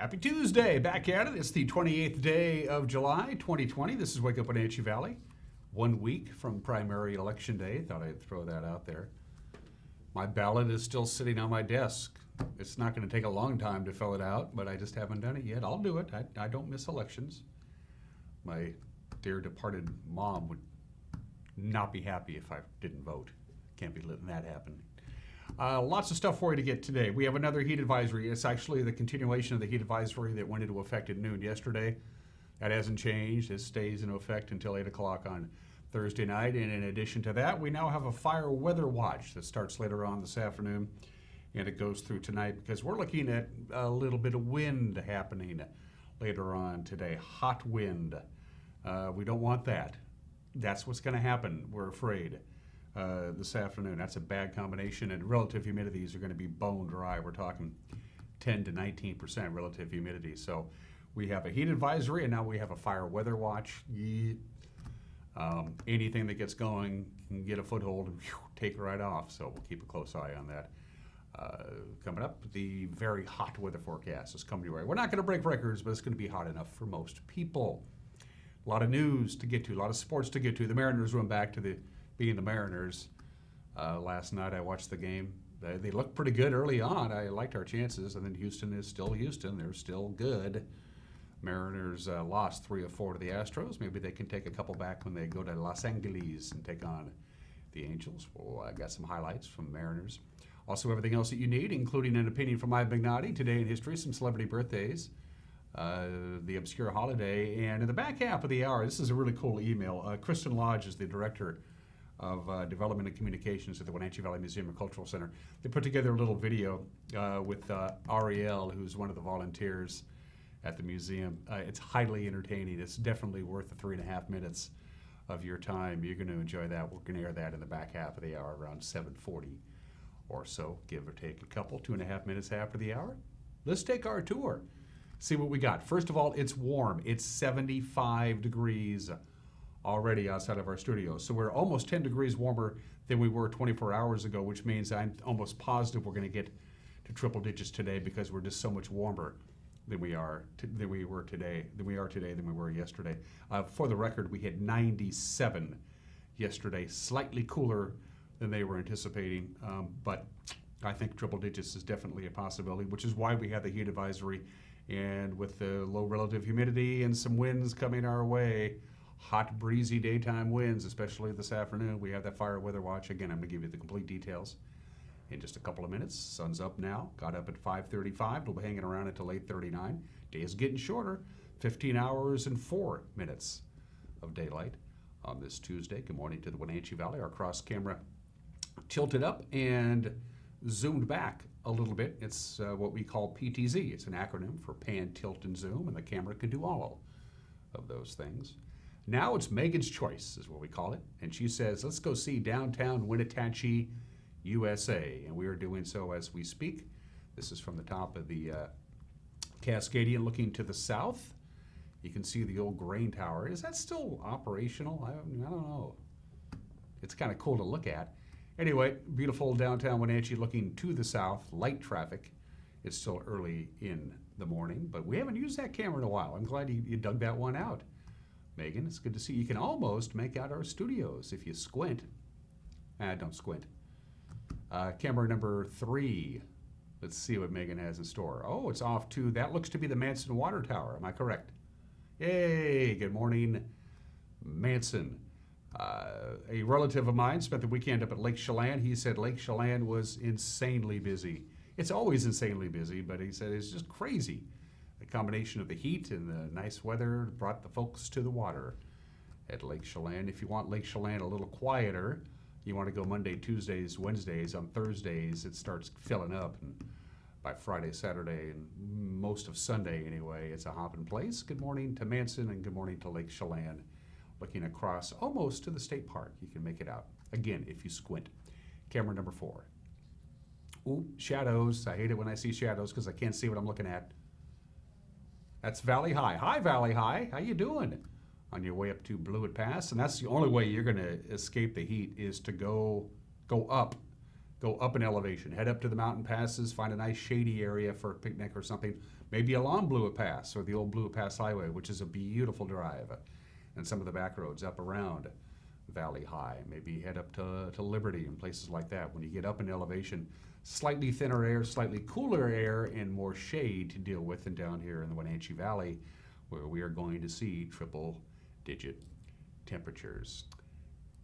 Happy Tuesday, back at it. It's the 28th day of July, 2020. This is Wake Up Wenatchee Valley. 1 week from primary election day. Thought I'd throw that out there. My ballot is still sitting on my desk. It's not going to take a long time to fill it out, but I just haven't done it yet. I'll do it. I don't miss elections. My dear departed mom would not be happy if I didn't vote. Can't be letting that happen. Lots of stuff for you to get today. We have another heat advisory. It's actually the continuation of the heat advisory that went into effect at noon yesterday. That hasn't changed. It stays in effect until 8 o'clock on Thursday night. And in addition to that, we now have a fire weather watch that starts later on this afternoon. And it goes through tonight because we're looking at a little bit of wind happening later on today. Hot wind. We don't want that. That's what's going to happen, we're afraid. This afternoon. That's a bad combination, and relative humidities are going to be bone dry. We're talking 10 to 19% relative humidity. So we have a heat advisory, and now we have a fire weather watch. Anything that gets going can get a foothold and take right off. So we'll keep a close eye on that. Coming up, the very hot weather forecast is coming your way. We're not going to break records, but it's going to be hot enough for most people. A lot of news to get to, a lot of sports to get to. The Mariners went back to being the Mariners. Last night I watched the game. They looked pretty good early on. I liked our chances, and then Houston is still Houston. They're still good. Mariners lost 3 of 4 to the Astros. Maybe they can take a couple back when they go to Los Angeles and take on the Angels. Well, I got some highlights from Mariners. Also, everything else that you need, including an opinion from Mike Magnotti, today in history, some celebrity birthdays, the obscure holiday, and in the back half of the hour, this is a really cool email. Kristen Lodge is the director of Development and Communications at the Wenatchee Valley Museum and Cultural Center. They put together a little video with Ariel, who's one of the volunteers at the museum. It's highly entertaining. It's definitely worth the 3.5 minutes of your time. You're going to enjoy that. We're going to air that in the back half of the hour around 7:40 or so, give or take a couple, 2.5 minutes after the hour. Let's take our tour. See what we got. First of all, it's warm. It's 75 degrees already outside of our studio. So we're almost 10 degrees warmer than we were 24 hours ago, which means I'm almost positive we're going to get to triple digits today because we're just so much warmer than we are than we were yesterday. For the record, we hit 97 yesterday, slightly cooler than they were anticipating, but I think triple digits is definitely a possibility, which is why we have the heat advisory. And with the low relative humidity and some winds coming our way, hot, breezy daytime winds, especially this afternoon. We have that fire weather watch. Again, I'm going to give you the complete details in just a couple of minutes. Sun's up now. Got up at 5:35. We'll be hanging around until 8:39. Day is getting shorter. 15 hours and 4 minutes of daylight on this Tuesday. Good morning to the Wenatchee Valley. Our cross camera tilted up and zoomed back a little bit. It's what we call PTZ. It's an acronym for pan, tilt, and zoom, and the camera can do all of those things. Now it's Megan's Choice, is what we call it. And she says, let's go see downtown Wenatchee, USA. And we are doing so as we speak. This is from the top of the Cascadian looking to the south. You can see the old grain tower. Is that still operational? I don't know. It's kind of cool to look at. Anyway, beautiful downtown Wenatchee looking to the south. Light traffic. It's still early in the morning, but we haven't used that camera in a while. I'm glad you dug that one out. Megan, it's good to see you. You can almost make out our studios if you squint. Don't squint. Camera number 3. Let's see what Megan has in store. Oh, it's off to, that looks to be the Manson Water Tower. Am I correct? Yay, good morning, Manson. A relative of mine spent the weekend up at Lake Chelan. He said Lake Chelan was insanely busy. It's always insanely busy, but he said it's just crazy. The combination of the heat and the nice weather brought the folks to the water at Lake Chelan. If you want Lake Chelan a little quieter, you want to go Monday, Tuesdays, Wednesdays. On Thursdays, it starts filling up. And by Friday, Saturday, and most of Sunday anyway, it's a hopping place. Good morning to Manson and good morning to Lake Chelan. Looking across almost to the state park. You can make it out. Again, if you squint. Camera number 4. Ooh, shadows. I hate it when I see shadows because I can't see what I'm looking at. That's Valley High. Hi, Valley High. How you doing? On your way up to Blewett Pass. And that's the only way you're going to escape the heat is to go up go up in elevation. Head up to the mountain passes, find a nice shady area for a picnic or something. Maybe along Blewett Pass or the old Blewett Pass Highway, which is a beautiful drive. And some of the back roads up around Valley High. Maybe head up to Liberty and places like that. When you get up in elevation, slightly thinner air, slightly cooler air, and more shade to deal with than down here in the Wenatchee Valley, where we are going to see triple-digit temperatures.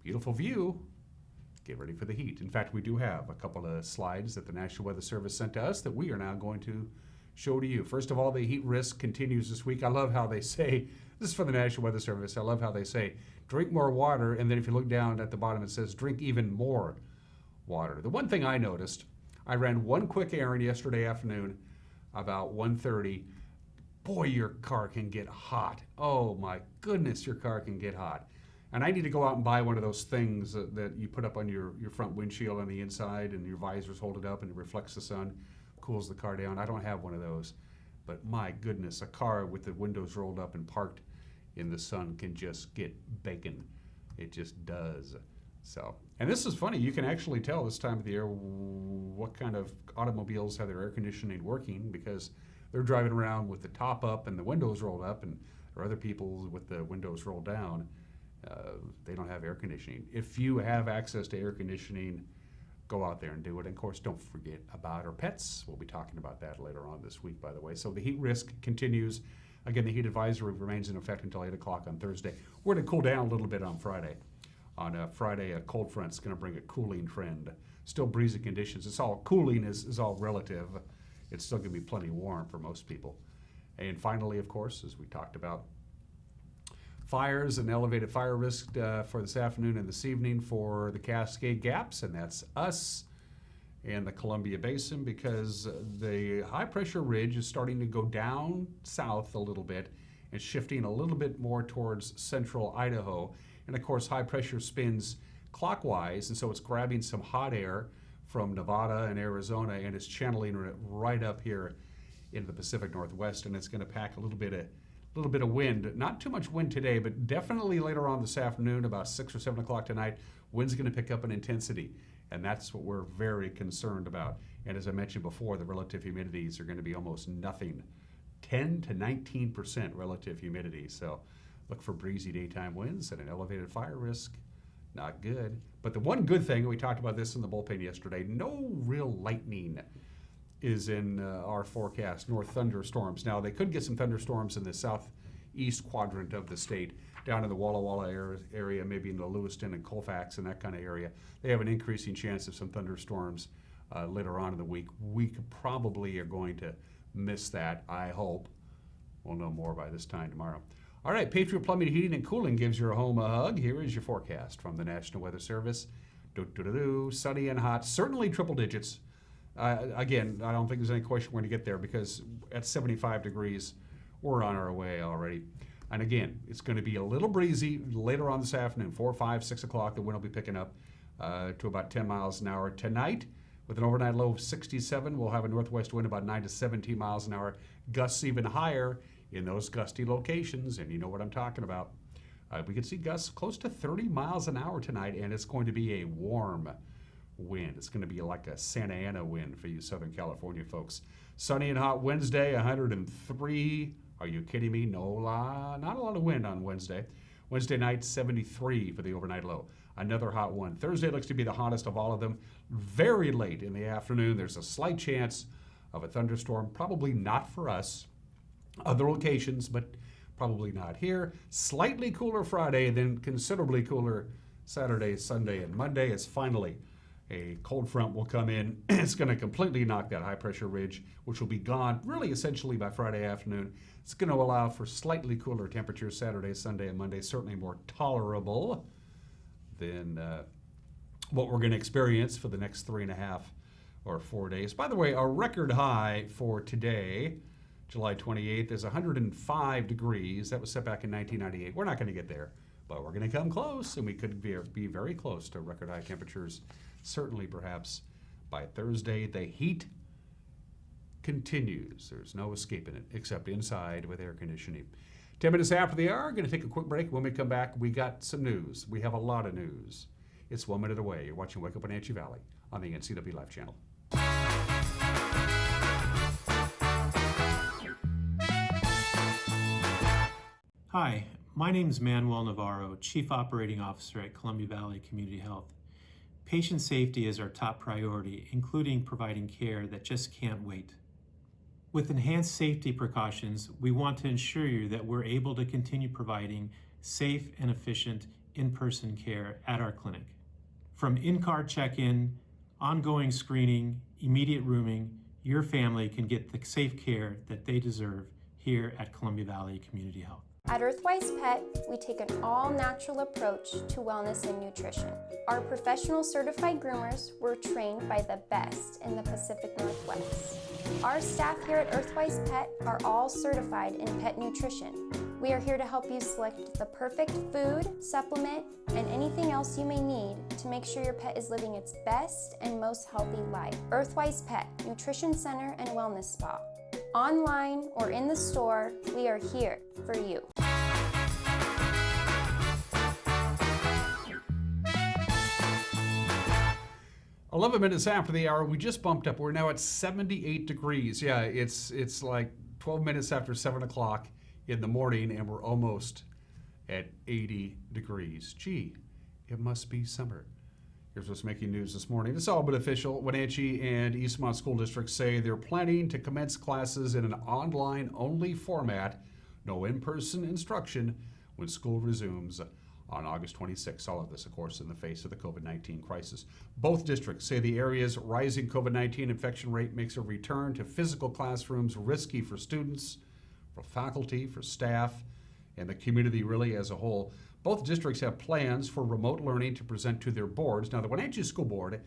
Beautiful view. Get ready for the heat. In fact, we do have a couple of slides that the National Weather Service sent to us that we are now going to show to you. First of all, the heat risk continues this week. I love how they say, this is from the National Weather Service, I love how they say, drink more water, and then if you look down at the bottom, it says drink even more water. The one thing I noticed, I ran one quick errand yesterday afternoon about 1:30. Boy, your car can get hot. Oh my goodness, your car can get hot. And I need to go out and buy one of those things that you put up on your front windshield on the inside, and your visors hold it up and it reflects the sun, cools the car down. I don't have one of those. But my goodness, a car with the windows rolled up and parked in the sun can just get bacon. It just does. So, and this is funny, you can actually tell this time of the year what kind of automobiles have their air conditioning working, because they're driving around with the top up and the windows rolled up, and there are other people with the windows rolled down. They don't have air conditioning. If you have access to air conditioning, go out there and do it. And of course, don't forget about our pets. We'll be talking about that later on this week, by the way. So the heat risk continues. Again, the heat advisory remains in effect until 8 o'clock on Thursday. We're going to cool down a little bit on Friday. On Friday, a cold front's going to bring a cooling trend. Still breezy conditions. It's all cooling is all relative. It's still going to be plenty warm for most people. And finally, of course, as we talked about, fires and elevated fire risk for this afternoon and this evening for the Cascade Gaps, and that's us and the Columbia Basin, because the high pressure ridge is starting to go down south a little bit and shifting a little bit more towards central Idaho. And of course, high pressure spins clockwise, and so it's grabbing some hot air from Nevada and Arizona, and it's channeling it right up here into the Pacific Northwest, and it's going to pack a little bit of wind. Not too much wind today, but definitely later on this afternoon, about 6 or 7 o'clock tonight, wind's going to pick up in intensity, and that's what we're very concerned about. And as I mentioned before, the relative humidities are going to be almost nothing, 10 to 19% relative humidity. So look for breezy daytime winds and an elevated fire risk. Not good. But the one good thing, we talked about this in the bullpen yesterday, no real lightning is in our forecast, nor thunderstorms. Now, they could get some thunderstorms in the southeast quadrant of the state, down in the Walla Walla area, maybe in the Lewiston and Colfax and that kind of area. They have an increasing chance of some thunderstorms later on in the week. We probably are going to miss that, I hope. We'll know more by this time tomorrow. All right, Patriot Plumbing, Heating, and Cooling gives your home a hug. Here is your forecast from the National Weather Service. Sunny and hot, certainly triple digits. Again, I don't think there's any question we're going to get there, because at 75 degrees, we're on our way already. And again, it's going to be a little breezy later on this afternoon, 4, 5, 6 o'clock. The wind will be picking up to about 10 miles an hour. Tonight, with an overnight low of 67, we'll have a northwest wind about 9 to 17 miles an hour. Gusts even higher in those gusty locations, and you know what I'm talking about. We could see gusts close to 30 miles an hour tonight, and it's going to be a warm wind. It's going to be like a Santa Ana wind for you Southern California folks. Sunny and hot Wednesday, 103. Are you kidding me? No, not a lot of wind on Wednesday. Wednesday night, 73 for the overnight low. Another hot one. Thursday looks to be the hottest of all of them. Very late in the afternoon, there's a slight chance of a thunderstorm. Probably not for us. Other locations, but probably not here. Slightly cooler Friday, then considerably cooler Saturday, Sunday, and Monday, as finally a cold front will come in. It's going to completely knock that high pressure ridge, which will be gone really essentially by Friday afternoon. It's going to allow for slightly cooler temperatures Saturday, Sunday, and Monday, certainly more tolerable than what we're going to experience for the next 3.5 or 4 days. By the way, our record high for today, July 28th, is 105 degrees. That was set back in 1998. We're not going to get there, but we're going to come close, and we could be very close to record high temperatures, certainly perhaps by Thursday. The heat continues. There's no escaping it, except inside with air conditioning. 10 minutes after the hour, going to take a quick break. When we come back, we got some news. We have a lot of news. It's 1 minute away. You're watching Wake Up Wenatchee Valley on the NCW Live channel. Hi, my name is Manuel Navarro, Chief Operating Officer at Columbia Valley Community Health. Patient safety is our top priority, including providing care that just can't wait. With enhanced safety precautions, we want to ensure you that we're able to continue providing safe and efficient in-person care at our clinic. From in-car check-in, ongoing screening, immediate rooming, your family can get the safe care that they deserve here at Columbia Valley Community Health. At Earthwise Pet, we take an all-natural approach to wellness and nutrition. Our professional certified groomers were trained by the best in the Pacific Northwest. Our staff here at Earthwise Pet are all certified in pet nutrition. We are here to help you select the perfect food, supplement, and anything else you may need to make sure your pet is living its best and most healthy life. Earthwise Pet, Nutrition Center and Wellness Spa. Online or in the store, we are here for you. 11 minutes after the hour, we just bumped up. We're now at 78 degrees. Yeah, it's like 12 minutes after 7 o'clock in the morning, and we're almost at 80 degrees. Gee, it must be summer. Here's what's making news this morning. It's all but official. Wenatchee and Eastmont School Districts say they're planning to commence classes in an online-only format, no in-person instruction, when school resumes on August 26th. All of this, of course, in the face of the COVID-19 crisis. Both districts say the area's rising COVID-19 infection rate makes a return to physical classrooms risky for students, for faculty, for staff, and the community really as a whole. Both districts have plans for remote learning to present to their boards. Now, the Wenatchee School Board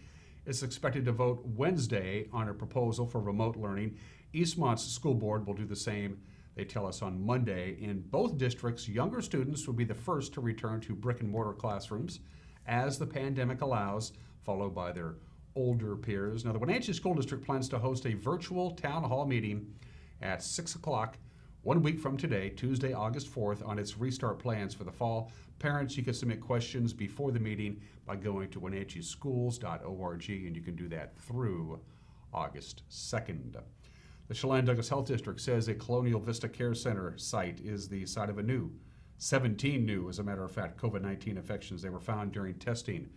is expected to vote Wednesday on a proposal for remote learning. Eastmont's school board will do the same, they tell us, on Monday. In both districts, younger students will be the first to return to brick and mortar classrooms as the pandemic allows, followed by their older peers. Now, the Wenatchee School District plans to host a virtual town hall meeting at 6 o'clock 1 week from today, Tuesday, August 4th, on its restart plans for the fall. Parents, you can submit questions before the meeting by going to wenatcheeschools.org, and you can do that through August 2nd. The Chelan-Douglas Health District says a Colonial Vista Care Center site is the site of 17 new, as a matter of fact, COVID-19 infections. They were found during testing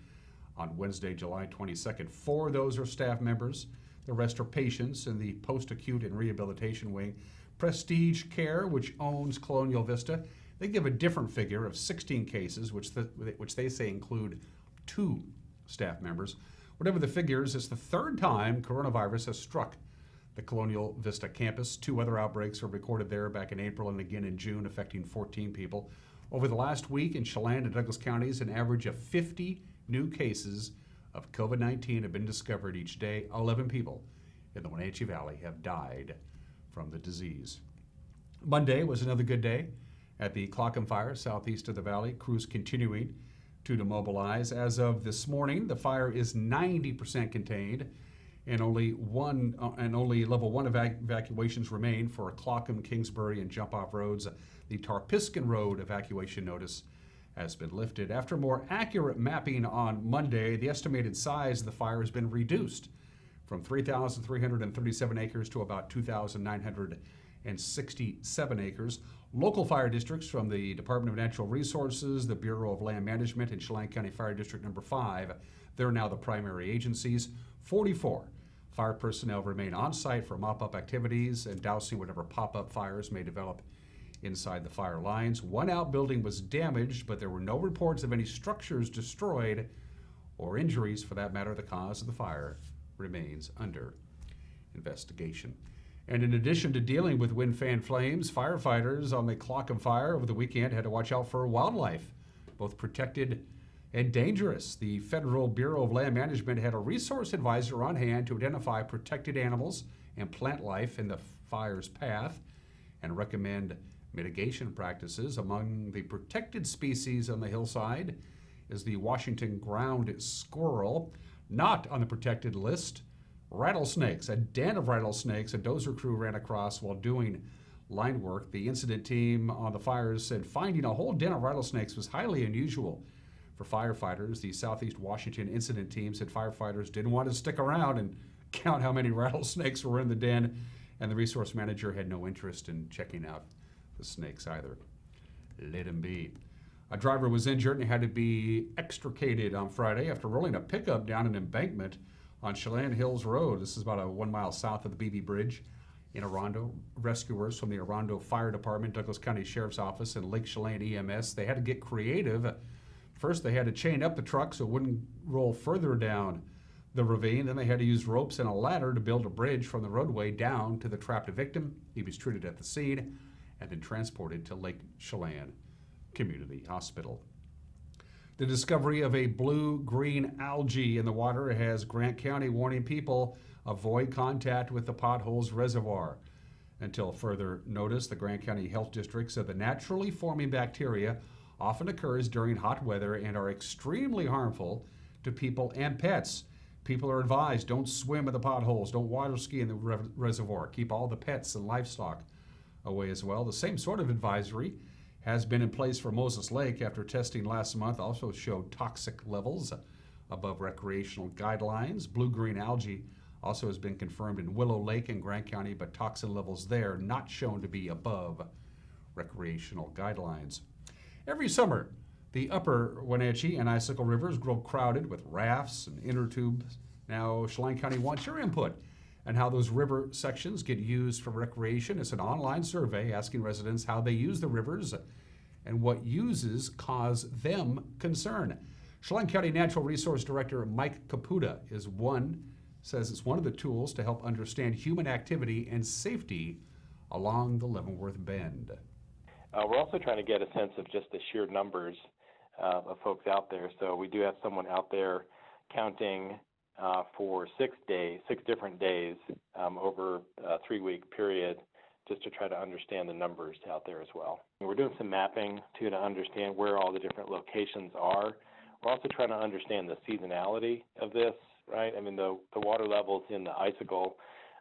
on Wednesday, July 22nd. 4 of those are staff members. The rest are patients in the post-acute and rehabilitation wing. Prestige Care, which owns Colonial Vista, they give a different figure of 16 cases, which they say include 2 staff members. Whatever the figures, it's the 3rd time coronavirus has struck the Colonial Vista campus. 2 other outbreaks were recorded there back in April and again in June, affecting 14 people. Over the last week in Chelan and Douglas counties, an average of 50 new cases of COVID-19 have been discovered each day. 11 people in the Wenatchee Valley have died from the disease. Monday was another good day at the Clockham Fire southeast of the valley. Crews continuing to demobilize. As of this morning, the fire is 90% contained, and only level 1 evacuations remain for Clockham, Kingsbury, and jump-off roads. The Tarpiskin Road evacuation notice has been lifted. After more accurate mapping on Monday, the estimated size of the fire has been reduced from 3,337 acres to about 2,967 acres. Local fire districts from the Department of Natural Resources, the Bureau of Land Management, and Chelan County Fire District number 5, they're now the primary agencies. 44 fire personnel remain on site for mop-up activities and dousing whatever pop-up fires may develop inside the fire lines. 1 outbuilding was damaged, but there were no reports of any structures destroyed or injuries for that matter. The cause of the fire remains under investigation. And in addition to dealing with wind fan flames, firefighters on the Clockham Fire over the weekend had to watch out for wildlife, both protected and dangerous. The Federal Bureau of Land Management had a resource advisor on hand to identify protected animals and plant life in the fire's path and recommend mitigation practices. Among the protected species on the hillside is the Washington ground squirrel. Not on the protected list, rattlesnakes. A den of rattlesnakes a dozer crew ran across while doing line work. The incident team on the fires said finding a whole den of rattlesnakes was highly unusual for For firefighters, the Southeast Washington incident team said firefighters didn't want to stick around and count how many rattlesnakes were in the den, and the resource manager had no interest in checking out the snakes either. Let him be. A driver was injured and had to be extricated on Friday after rolling a pickup down an embankment on Chelan Hills Road. This is about a 1 mile south of the BB Bridge in Arundel. Rescuers from the Arundel Fire Department, Douglas County Sheriff's Office, and Lake Chelan EMS, they had to get creative. First, they had to chain up the truck so it wouldn't roll further down the ravine. Then they had to use ropes and a ladder to build a bridge from the roadway down to the trapped victim. He was treated at the scene and then transported to Lake Chelan Community Hospital. The discovery of a blue-green algae in the water has Grant County warning people avoid contact with the Potholes Reservoir. Until further notice, the Grant County Health District said the naturally forming bacteria often occurs during hot weather and are extremely harmful to people and pets. People are advised, don't swim in the potholes, don't water ski in the reservoir, keep all the pets and livestock away as well. The same sort of advisory has been in place for Moses Lake after testing last month also showed toxic levels above recreational guidelines. Blue-green algae also has been confirmed in Willow Lake in Grant County, but toxin levels there not shown to be above recreational guidelines. Every summer, the upper Wenatchee and Icicle rivers grow crowded with rafts and inner tubes. Now, Chelan County wants your input on how those river sections get used for recreation. It's an online survey asking residents how they use the rivers and what uses cause them concern. Chelan County Natural Resource Director Mike Caputa says it's one of the tools to help understand human activity and safety along the Leavenworth Bend. We're also trying to get a sense of just the sheer numbers of folks out there. So we do have someone out there counting for 6 different days over a 3-week period, just to try to understand the numbers out there as well. We're doing some mapping to understand where all the different locations are. We're also trying to understand the seasonality of this, right? I mean, the water levels in the Icicle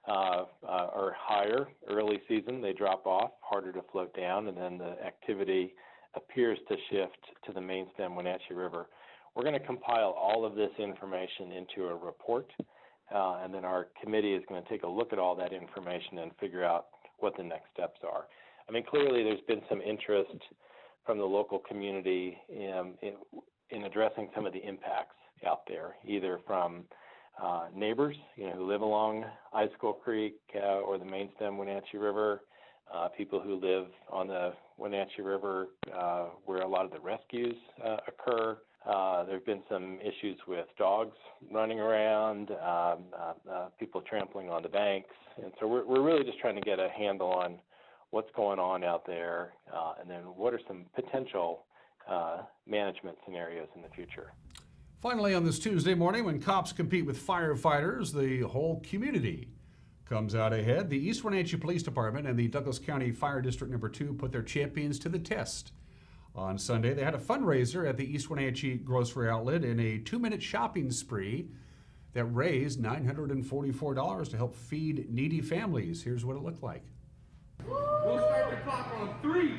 are higher early season. They drop off, harder to float down, and then the activity appears to shift to the main stem Wenatchee River. We're going to compile all of this information into a report, and then our committee is going to take a look at all that information and figure out what the next steps are. I mean, clearly there's been some interest from the local community in addressing some of the impacts out there, either from neighbors, who live along Icicle Creek or the main stem Wenatchee River, people who live on the Wenatchee River where a lot of the rescues occur. There have been some issues with dogs running around, people trampling on the banks. And so we're really just trying to get a handle on what's going on out there and then what are some potential management scenarios in the future. Finally, on this Tuesday morning, when cops compete with firefighters, the whole community comes out ahead. The East Wenatchee Police Department and the Douglas County Fire District No. 2 put their champions to the test. On Sunday, they had a fundraiser at the East Wenatchee Grocery Outlet in a 2-minute shopping spree that raised $944 to help feed needy families. Here's what it looked like. We'll start the clock on 3,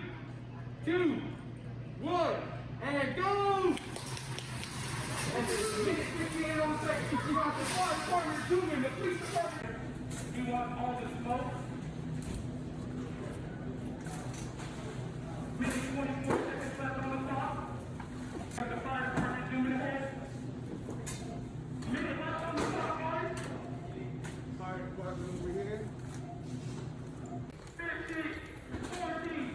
2, 1, and go! Okay, minute 58 on seconds. You got the fire department, 2 minutes, police department. You want all the smoke? Minute 24 seconds left on the clock. Got the fire department 2 minutes. Minute left on the clock, guys. Fire department over here. 15, 14,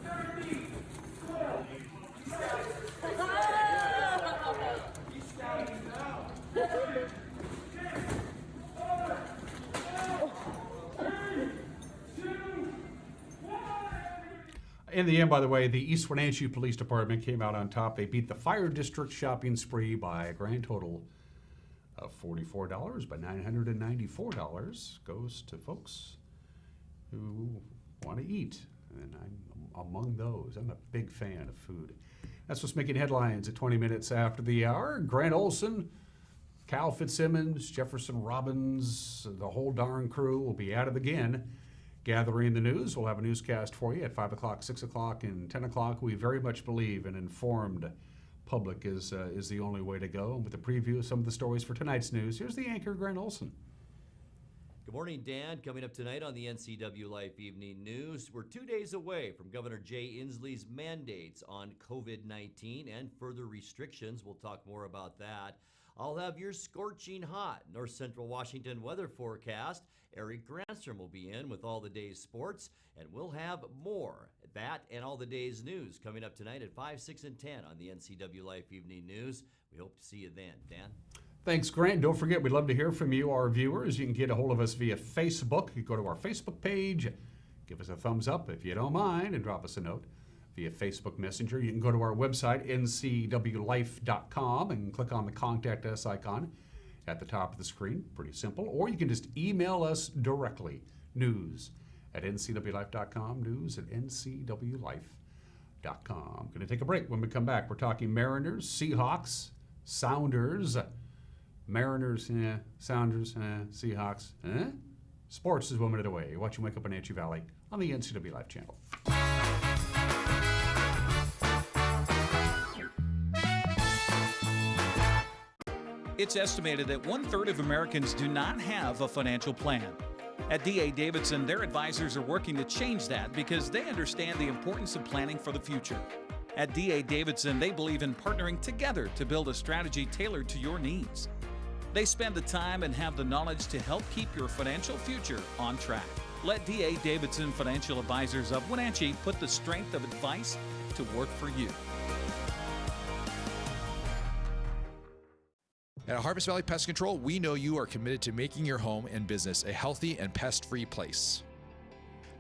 13, 12. In the end, by the way, the East Wenatchee Police Department came out on top. They beat the Fire District shopping spree by a grand total of $44, but $994 goes to folks who want to eat, and I'm among those. I'm a big fan of food. That's what's making headlines at 20 minutes after the hour. Grant Olson, Cal Fitzsimmons, Jefferson Robbins, the whole darn crew will be at it again, gathering the news. We'll have a newscast for you at 5 o'clock, 6 o'clock, and 10 o'clock. We very much believe in informed public is the only way to go. And with a preview of some of the stories for tonight's news, here's the anchor, Grant Olson. Good morning, Dan. Coming up tonight on the NCW Life Evening News, we're 2 days away from Governor Jay Inslee's mandates on COVID-19 and further restrictions. We'll talk more about that. I'll have your scorching hot North Central Washington weather forecast. Eric Granstrom will be in with all the day's sports, and we'll have more. That and all the day's news coming up tonight at 5, 6, and 10 on the NCW Life Evening News. We hope to see you then. Dan? Thanks, Grant. Don't forget, we'd love to hear from you, our viewers. You can get a hold of us via Facebook. You go to our Facebook page, give us a thumbs up if you don't mind, and drop us a note via Facebook Messenger. You can go to our website, ncwlife.com, and click on the Contact Us icon at the top of the screen. Pretty simple. Or you can just email us directly, news@ncwlife.com, news@ncwlife.com. Going to take a break. When we come back, we're talking Mariners, Seahawks, Sounders, Mariners, Sounders, Seahawks, Sports is 1 minute away. You're watching Wake Up in Wenatchee Valley on the NCW Life channel. It's estimated that 1/3 of Americans do not have a financial plan. At D.A. Davidson, their advisors are working to change that because they understand the importance of planning for the future. At D.A. Davidson, they believe in partnering together to build a strategy tailored to your needs. They spend the time and have the knowledge to help keep your financial future on track. Let D.A. Davidson Financial Advisors of Wenatchee put the strength of advice to work for you. At Harvest Valley Pest Control, we know you are committed to making your home and business a healthy and pest-free place.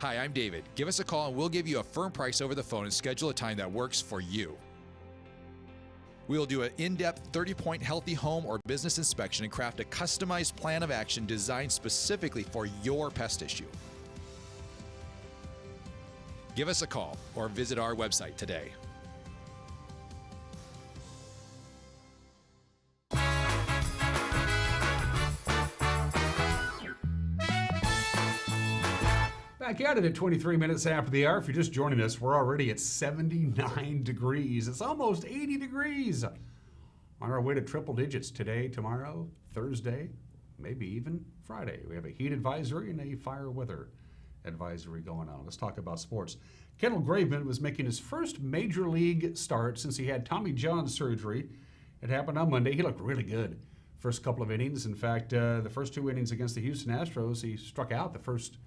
Hi, I'm David. Give us a call and we'll give you a firm price over the phone and schedule a time that works for you. We will do an in-depth 30-point healthy home or business inspection and craft a customized plan of action designed specifically for your pest issue. Give us a call or visit our website today. Back at it at 23 minutes after the hour. If you're just joining us, we're already at 79 degrees. It's almost 80 degrees. On our way to triple digits today, tomorrow, Thursday, maybe even Friday. We have a heat advisory and a fire weather advisory going on. Let's talk about sports. Kendall Graveman was making his first major league start since he had Tommy John surgery. It happened on Monday. He looked really good first couple of innings. In fact, the first 2 innings against the Houston Astros, he struck out the first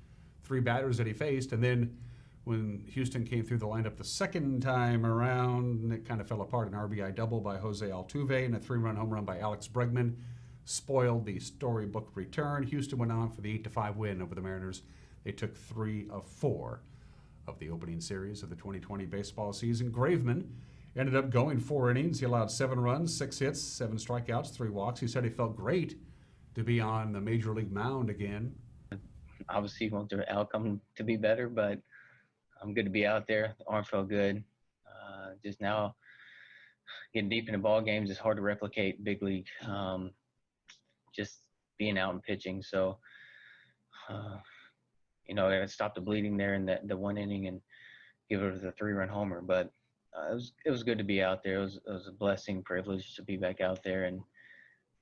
3 batters that he faced, and then when Houston came through the lineup the second time around, it kind of fell apart. An RBI double by Jose Altuve and a 3-run home run by Alex Bregman spoiled the storybook return. Houston went on for the 8-5 win over the Mariners. They took 3 of 4 of the opening series of the 2020 baseball season. Graveman ended up going 4 innings. He allowed 7 runs, 6 hits, 7 strikeouts, 3 walks. He said he felt great to be on the major league mound again. Obviously, you want the outcome to be better, but I'm good to be out there. The arm felt good. Just now, getting deep into ball games is hard to replicate big league. Just being out and pitching. So, I stopped the bleeding there in the 1 inning and give it the 3-run homer. But it was good to be out there. It was a blessing, privilege to be back out there. And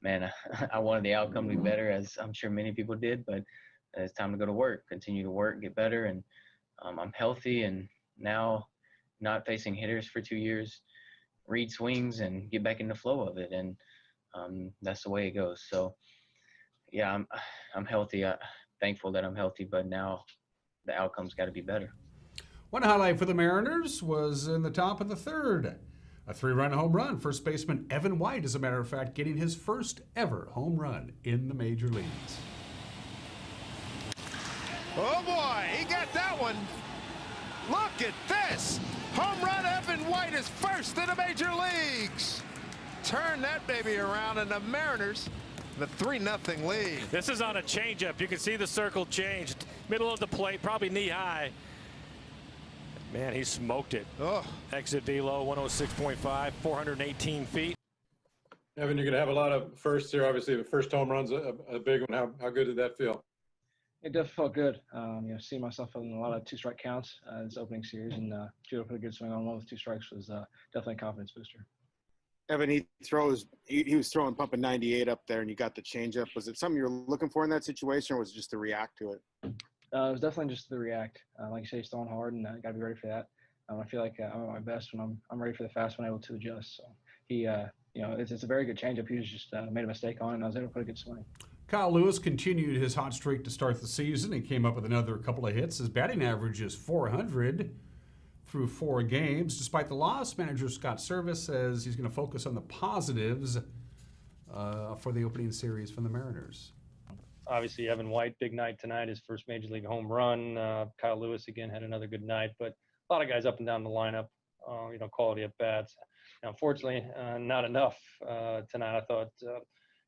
man, I wanted the outcome to be better, as I'm sure many people did. But it's time to go to work, continue to work, get better. And I'm healthy, and now not facing hitters for 2 years, read swings and get back in the flow of it. And that's the way it goes. So yeah, I'm healthy. Thankful that I'm healthy, but now the outcome's got to be better. One highlight for the Mariners was in the top of the third. A 3-run home run. First baseman Evan White, as a matter of fact, getting his first ever home run in the major leagues. Oh boy, he got that one. Look at this. Home run, Evan White is first in the major leagues. Turn that baby around, and the Mariners, the 3-0 lead. This is on a changeup. You can see the circle changed. Middle of the plate, probably knee high. Man, he smoked it. Oh. Exit velo 106.5, 418 feet. Evan, you're going to have a lot of firsts here. Obviously, the first home run's a big one. How good did that feel? It definitely felt good. Seeing myself in a lot of 2-strike counts this opening series, and to put a good swing on one with 2 strikes was definitely a confidence booster. Evan, he was pumping 98 up there, and you got the changeup. Was it something you were looking for in that situation, or was it just to react to it? It was definitely just the react. Like you say, he's throwing hard, and got to be ready for that. I feel like I'm at my best when I'm ready for the fast, when I'm able to adjust. So he, it's a very good changeup. He just made a mistake on it, and I was able to put a good swing. Kyle Lewis continued his hot streak to start the season. He came up with another couple of hits. His batting average is .400 through 4 games. Despite the loss, manager Scott Service says he's going to focus on the positives for the opening series from the Mariners. Obviously, Evan White, big night tonight, his first major league home run. Kyle Lewis, again, had another good night. But a lot of guys up and down the lineup, quality at bats. Unfortunately, not enough tonight. I thought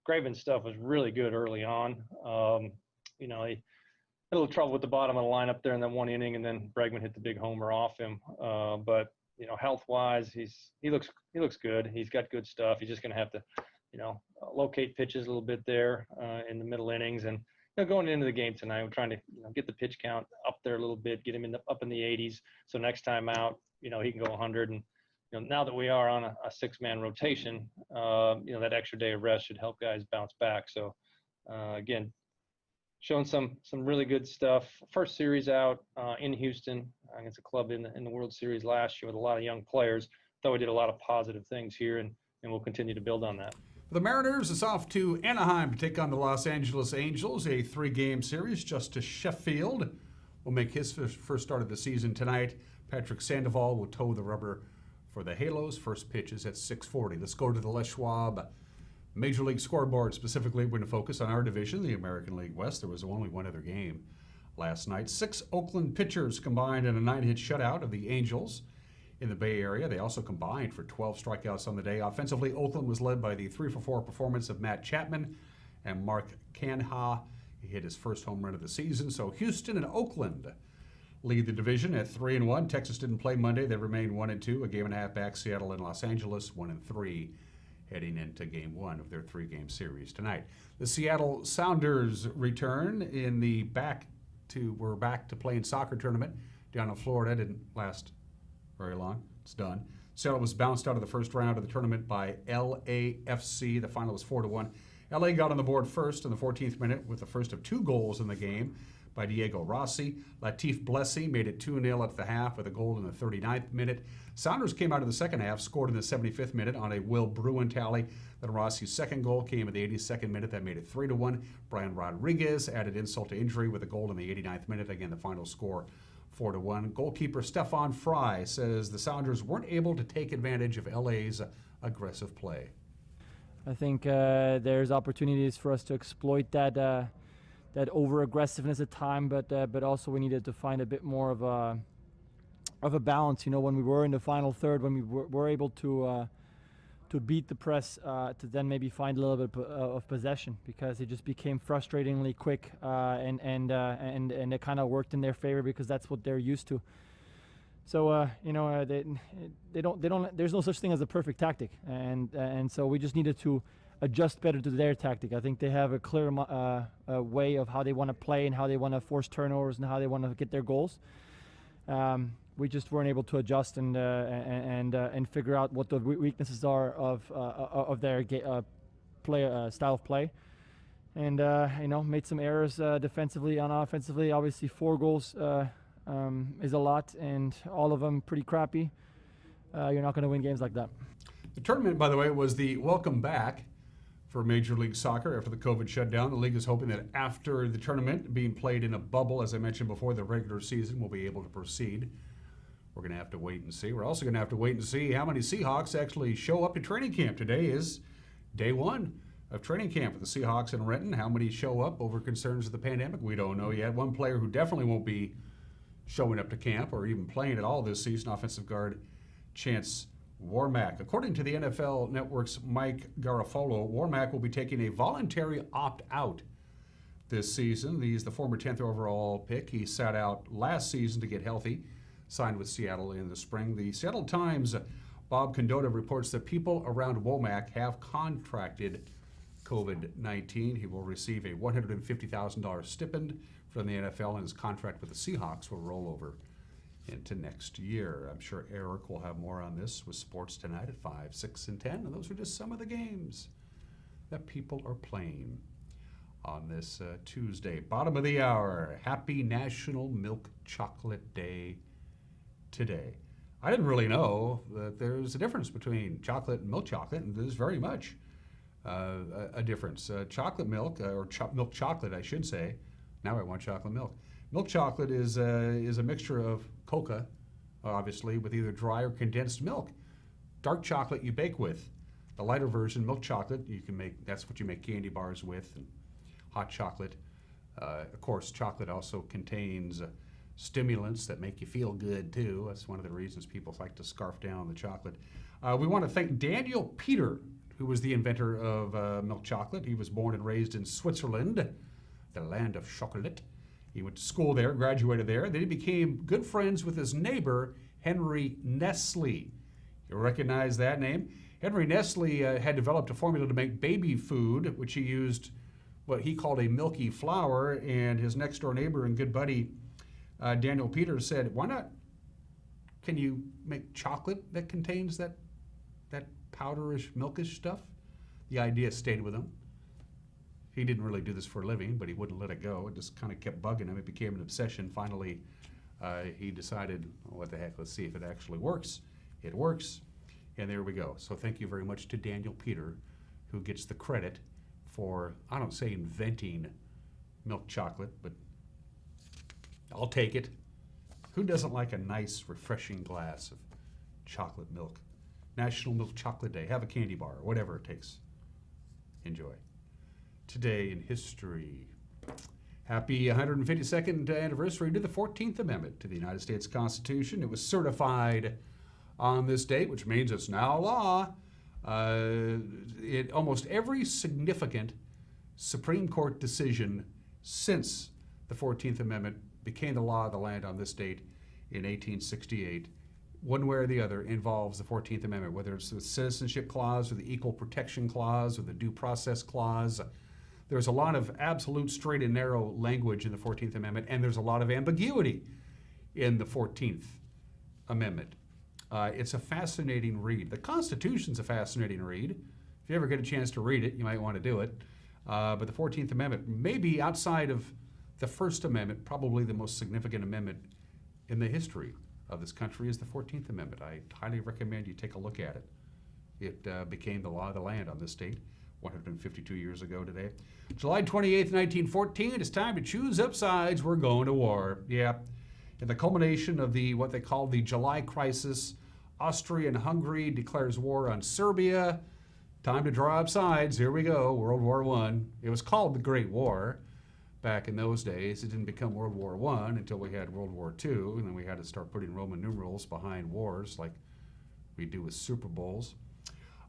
Graven's stuff was really good early on. He had a little trouble with the bottom of the lineup there in that one inning, and then Bregman hit the big homer off him. But health-wise, he looks good. He's got good stuff. He's just going to have to, locate pitches a little bit there in the middle innings. And going into the game tonight, we're trying to get the pitch count up there a little bit, get him up in the 80s. So next time out, he can go 100. And now that we are on a 6-man rotation, that extra day of rest should help guys bounce back. So again, showing some really good stuff. First series out in Houston against a club in the World Series last year with a lot of young players. Thought we did a lot of positive things here, and we'll continue to build on that. The Mariners is off to Anaheim to take on the Los Angeles Angels, a 3-game series. Justice Sheffield will make his first start of the season tonight. Patrick Sandoval will toe the rubber for the Halos. First pitch is at 6:40. Let's go to the Les Schwab Major League scoreboard. Specifically, we're going to focus on our division, the American League West. There was only one other game last night. 6 Oakland pitchers combined in a 9-hit shutout of the Angels in the Bay Area. They also combined for 12 strikeouts on the day. Offensively, Oakland was led by the 3-for-4 performance of Matt Chapman and Mark Canha. He hit his first home run of the season. So Houston and Oakland lead the division at 3-1. Texas didn't play Monday. They remained 1-2, a game and a half back. Seattle and Los Angeles 1-3, heading into game 1 of their 3-game series tonight. The Seattle Sounders return in the we're back to playing soccer tournament down in Florida. Didn't last very long. It's done. Seattle was bounced out of the first round of the tournament by LAFC. The final was 4-1. LA got on the board first in the 14th minute with the first of 2 goals in the game by Diego Rossi. Latif Blessy made it 2-0 at the half with a goal in the 39th minute. Sounders came out of the second half, scored in the 75th minute on a Will Bruin tally. Then Rossi's second goal came in the 82nd minute. That made it 3-1. Brian Rodriguez added insult to injury with a goal in the 89th minute. Again, the final score 4-1. Goalkeeper Stefan Fry says the Sounders weren't able to take advantage of LA's aggressive play. I think there's opportunities for us to exploit that over aggressiveness at time, but also we needed to find a bit more of a balance. When we were in the final third, when we were able to beat the press, to then maybe find a little bit of possession, because it just became frustratingly quick, and it kind of worked in their favor because that's what they're used to. So they don't. There's no such thing as a perfect tactic, and so we just needed to adjust better to their tactic. I think they have a clear way of how they want to play and how they want to force turnovers and how they want to get their goals. We just weren't able to adjust and figure out what the weaknesses are of their style of play, and made some errors defensively and offensively. Obviously, 4 goals is a lot, and all of them pretty crappy. You're not going to win games like that. The tournament, by the way, was the welcome back for Major League Soccer after the COVID shutdown. The league is hoping that after the tournament being played in a bubble, as I mentioned before, the regular season will be able to proceed. We're going to have to wait and see. We're also going to have to wait and see how many Seahawks actually show up to training camp. Today is day 1 of training camp for the Seahawks in Renton. How many show up over concerns of the pandemic? We don't know yet. One player who definitely won't be showing up to camp or even playing at all this season, offensive guard Chance Warmack. According to the NFL Network's Mike Garafolo, Warmack will be taking a voluntary opt-out this season. He's the former 10th overall pick. He sat out last season to get healthy, signed with Seattle in the spring. The Seattle Times' Bob Condotta reports that people around Womack have contracted COVID-19. He will receive a $150,000 stipend from the NFL, and his contract with the Seahawks will roll over into next year. I'm sure Eric will have more on this with sports tonight at 5, 6, and 10. And those are just some of the games that people are playing on this Tuesday. Bottom of the hour. Happy National Milk Chocolate Day today. I didn't really know that there's a difference between chocolate and milk chocolate, and there's very much a difference. Chocolate milk, or milk chocolate, I should say. Now I want chocolate milk. Milk chocolate is a mixture of cocoa, obviously, with either dry or condensed milk. Dark chocolate you bake with. The lighter version, milk chocolate, you can make. That's what you make candy bars with, and hot chocolate. Of course, chocolate also contains stimulants that make you feel good too. That's one of the reasons people like to scarf down the chocolate. We want to thank Daniel Peter, who was the inventor of milk chocolate. He was born and raised in Switzerland, the land of chocolate. He went to school there, graduated there. Then he became good friends with his neighbor, Henry Nestle. You recognize that name? Henry Nestle had developed a formula to make baby food, which he used what he called a milky flour, and his next door neighbor and good buddy, Daniel Peters, said, why not, can you make chocolate that contains that powderish, milkish stuff? The idea stayed with him. He didn't really do this for a living, but he wouldn't let it go. It just kind of kept bugging him. It became an obsession. Finally, he decided, what the heck, let's see if it actually works. It works, and there we go. So thank you very much to Daniel Peter, who gets the credit for, I don't say inventing milk chocolate, but I'll take it. Who doesn't like a nice, refreshing glass of chocolate milk? National Milk Chocolate Day. Have a candy bar, or whatever it takes. Enjoy. Today in history. Happy 152nd anniversary to the 14th Amendment to the United States Constitution. It was certified on this date, which means it's now law. Almost every significant Supreme Court decision since the 14th Amendment became the law of the land on this date in 1868, one way or the other, involves the 14th Amendment, whether it's the Citizenship Clause or the Equal Protection Clause or the Due Process Clause. There's a lot of absolute straight and narrow language in the 14th Amendment, and there's a lot of ambiguity in the 14th Amendment. It's a fascinating read. The Constitution's a fascinating read. If you ever get a chance to read it, you might want to do it. But the 14th Amendment, maybe outside of the First Amendment, probably the most significant amendment in the history of this country is the 14th Amendment. I highly recommend you take a look at it. It became the law of the land on this date 152 years ago today. July 28th, 1914, it's time to choose up sides. We're going to war. Yeah. In the culmination of what they call the July Crisis, Austria and Hungary declares war on Serbia. Time to draw up sides. Here we go, World War I. It was called the Great War back in those days. It didn't become World War I until we had World War II, and then we had to start putting Roman numerals behind wars like we do with Super Bowls.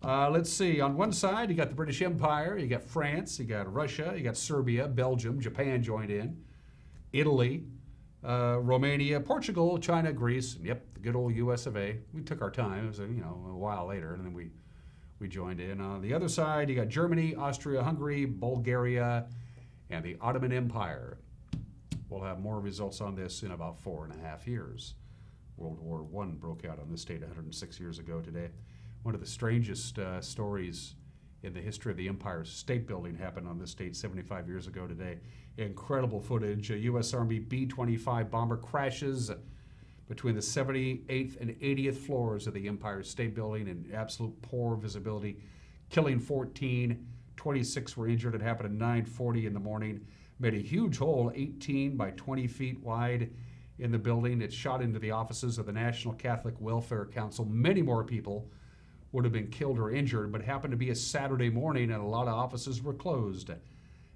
Let's see. On one side, you got the British Empire, you got France, you got Russia, you got Serbia, Belgium, Japan joined in, Italy, Romania, Portugal, China, Greece, and yep, the good old US of A. We took our time. It was a while later, and then we joined in. On the other side, you got Germany, Austria, Hungary, Bulgaria, and the Ottoman Empire. We'll have more results on this in about 4.5 years. World War I broke out on this date 106 years ago today. One of the strangest stories in the history of the Empire State Building happened on this date 75 years ago today. Incredible footage. A U.S. Army B-25 bomber crashes between the 78th and 80th floors of the Empire State Building in absolute poor visibility, killing 14. 26 were injured. It happened at 9:40 in the morning. Made a huge hole, 18 by 20 feet wide in the building. It shot into the offices of the National Catholic Welfare Council. Many more people would have been killed or injured, but it happened to be a Saturday morning and a lot of offices were closed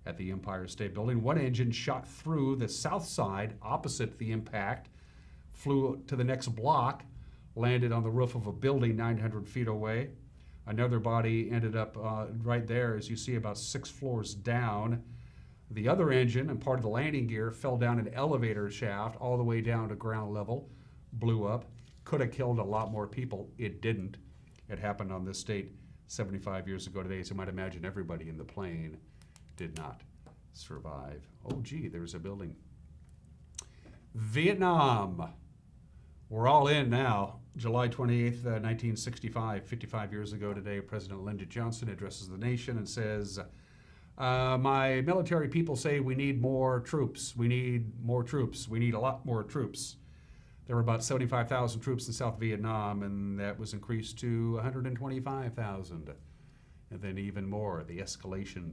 at the Empire State Building. One engine shot through the south side opposite the impact, flew to the next block, landed on the roof of a building 900 feet away. Another body ended up right there, as you see, about 6 floors down. The other engine and part of the landing gear fell down an elevator shaft all the way down to ground level, blew up. Could have killed a lot more people. It didn't. It happened on this date 75 years ago today, so you might imagine everybody in the plane did not survive. Oh, gee, there's a building. Vietnam. We're all in now. July 28th, 1965, 55 years ago today, President Lyndon Johnson addresses the nation and says, my military people say we need more troops. We need more troops. We need a lot more troops. There were about 75,000 troops in South Vietnam, and that was increased to 125,000. And then even more. The escalation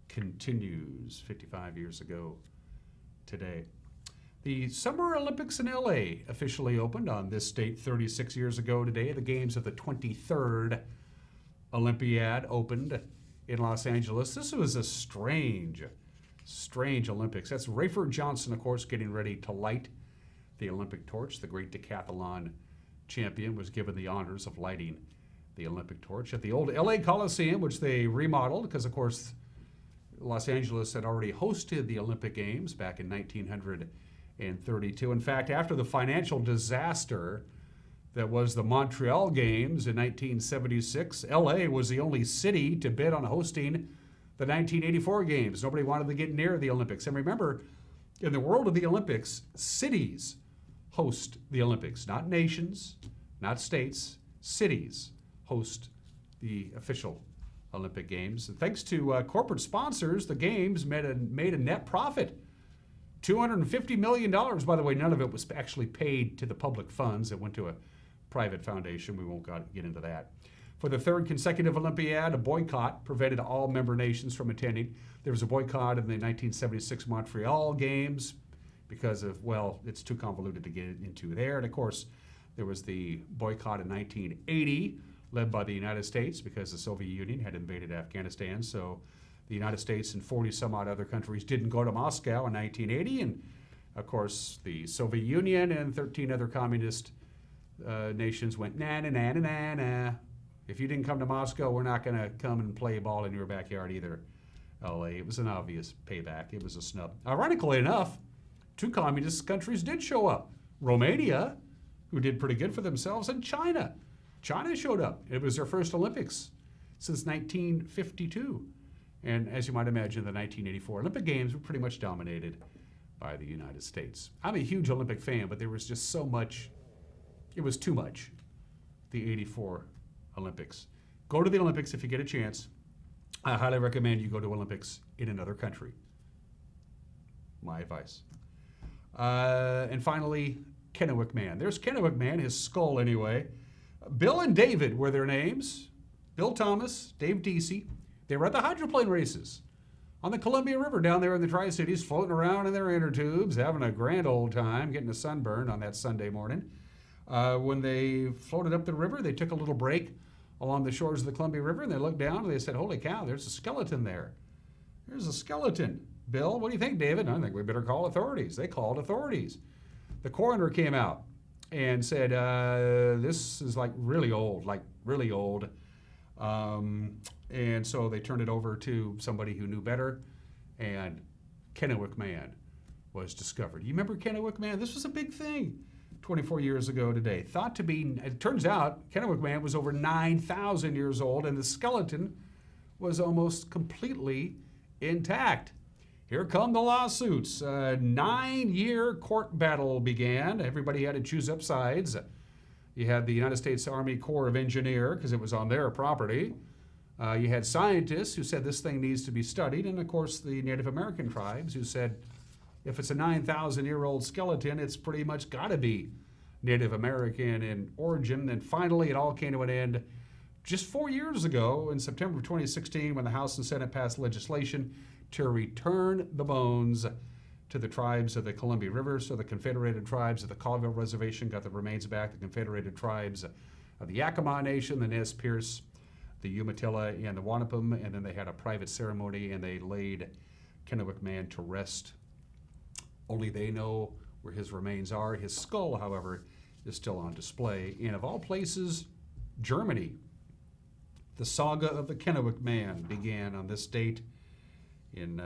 continues 55 years ago today. The Summer Olympics in LA officially opened on this date 36 years ago today. The games of the 23rd Olympiad opened in Los Angeles. This was a strange Olympics. That's Rayford Johnson, of course, getting ready to light the Olympic torch. The great decathlon champion was given the honors of lighting the Olympic torch at the old LA Coliseum, which they remodeled because, of course, Los Angeles had already hosted the Olympic Games back in 1932. In fact, after the financial disaster that was the Montreal Games in 1976, LA was the only city to bid on hosting the 1984 Games. Nobody wanted to get near the Olympics. And remember, in the world of the Olympics, cities host the Olympics, not nations, not states. Cities host the official Olympic Games. And thanks to corporate sponsors, the Games made a net profit. $250 million. By the way, none of it was actually paid to the public funds. It went to a private foundation. We won't get into that. For the third consecutive Olympiad, a boycott prevented all member nations from attending. There was a boycott in the 1976 Montreal Games because of, well, it's too convoluted to get into there. And of course, there was the boycott in 1980, led by the United States because the Soviet Union had invaded Afghanistan. So the United States and 40 some odd other countries didn't go to Moscow in 1980. And of course, the Soviet Union and 13 other communist nations went, nah, nah, nah, nah, nah. If you didn't come to Moscow, we're not going to come and play ball in your backyard either, LA. It was an obvious payback. It was a snub. Ironically enough, two communist countries did show up. Romania, who did pretty good for themselves, and China. China showed up. It was their first Olympics since 1952. And as you might imagine, the 1984 Olympic Games were pretty much dominated by the United States. I'm a huge Olympic fan, but there was just so much. It was too much, the 84 Olympics. Go to the Olympics if you get a chance. I highly recommend you go to Olympics in another country. My advice. And finally, Kennewick Man. There's Kennewick Man, his skull anyway. Bill and David were their names. Bill Thomas, Dave Deasy. They were at the hydroplane races on the Columbia River down there in the Tri-Cities, floating around in their inner tubes, having a grand old time, getting a sunburn on that Sunday morning. When they floated up the river, they took a little break along the shores of the Columbia River, and they looked down and they said, holy cow, there's a skeleton there. There's a skeleton. Bill, what do you think, David? I think we better call authorities. They called authorities. The coroner came out and said, this is like really old. And so they turned it over to somebody who knew better, and Kennewick Man was discovered. You remember Kennewick Man? This was a big thing 24 years ago today. Thought to be, it turns out, Kennewick Man was over 9,000 years old, and the skeleton was almost completely intact. Here come the lawsuits. A 9-year court battle began. Everybody had to choose up sides. You had the United States Army Corps of Engineers, because it was on their property. You had scientists who said this thing needs to be studied, and of course the Native American tribes who said if it's a 9,000-year-old skeleton, it's pretty much got to be Native American in origin. And finally, it all came to an end just 4 years ago in September of 2016 when the House and Senate passed legislation to return the bones to the tribes of the Columbia River. So the Confederated Tribes of the Colville Reservation got the remains back. The Confederated Tribes of the Yakima Nation, the Nez Perce, the Umatilla, and the Wanapum. And then they had a private ceremony and they laid Kennewick Man to rest. Only they know where his remains are. His skull, however, is still on display. And of all places, Germany. The saga of the Kennewick Man began on this date in,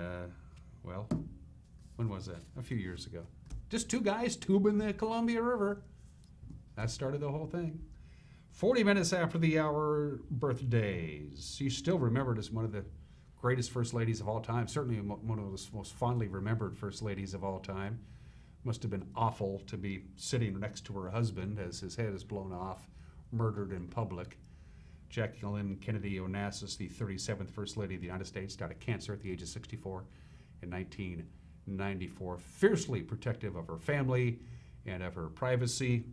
when was that? A few years ago. Just two guys tubing the Columbia River. That started the whole thing. 40 minutes after the hour, birthdays. She's still remembered as one of the greatest first ladies of all time, certainly one of the most fondly remembered first ladies of all time. Must have been awful to be sitting next to her husband as his head is blown off, murdered in public. Jacqueline Kennedy Onassis, the 37th First Lady of the United States, died of cancer at the age of 64 in 1994. Fiercely protective of her family and of her privacy.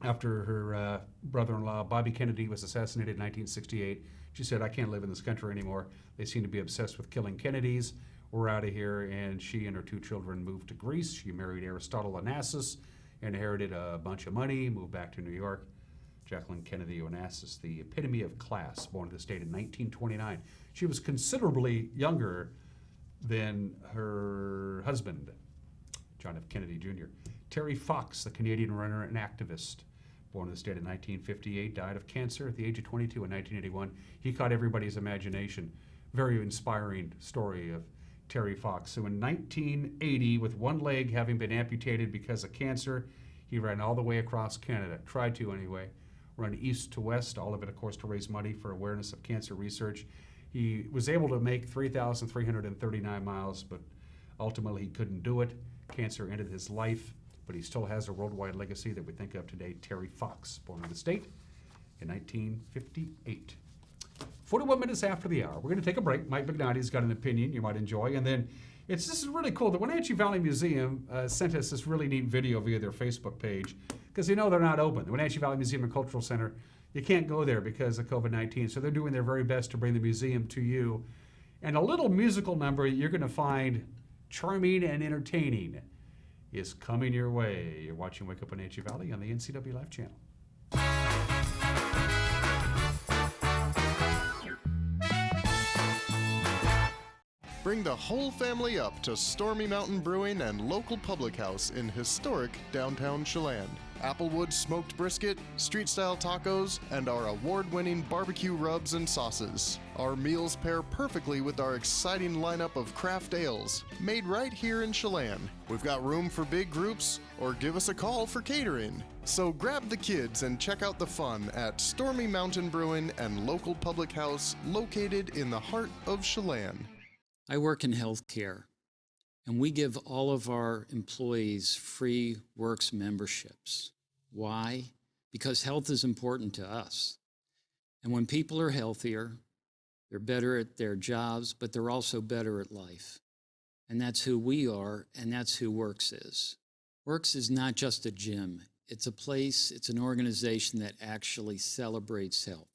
After her brother-in-law, Bobby Kennedy, was assassinated in 1968, she said, "I can't live in this country anymore. They seem to be obsessed with killing Kennedys. We're out of here." And she and her 2 children moved to Greece. She married Aristotle Onassis, inherited a bunch of money, moved back to New York. Jacqueline Kennedy Onassis, the epitome of class, born to the state in 1929. She was considerably younger than her husband, John F. Kennedy Jr. Terry Fox, the Canadian runner and activist, born in the state in 1958, died of cancer at the age of 22 in 1981. He caught everybody's imagination. Very inspiring story of Terry Fox. So in 1980, with one leg having been amputated because of cancer, he ran all the way across Canada, tried to anyway, run east to west, all of it, of course, to raise money for awareness of cancer research. He was able to make 3,339 miles, but ultimately he couldn't do it. Cancer ended his life, but he still has a worldwide legacy that we think of today. Terry Fox, born in the state in 1958. 41 minutes after the hour. We're going to take a break. Mike McNally's got an opinion you might enjoy. And then this is really cool. The Wenatchee Valley Museum sent us this really neat video via their Facebook page because they know they're not open. The Wenatchee Valley Museum and Cultural Center, you can't go there because of COVID-19. So they're doing their very best to bring the museum to you. And a little musical number you're going to find charming and entertaining is coming your way. You're watching Wake Up Wenatchee Valley on the NCW Live channel. Bring the whole family up to Stormy Mountain Brewing and local public house in historic downtown Chelan. Applewood smoked brisket, street-style tacos, and our award-winning barbecue rubs and sauces. Our meals pair perfectly with our exciting lineup of craft ales, made right here in Chelan. We've got room for big groups, or give us a call for catering. So grab the kids and check out the fun at Stormy Mountain Brewing and local public house located in the heart of Chelan. I work in healthcare, and we give all of our employees free Works memberships. Why? Because health is important to us. And when people are healthier, they're better at their jobs, but they're also better at life. And that's who we are, and that's who Works is. Works is not just a gym. It's a place, it's an organization that actually celebrates health.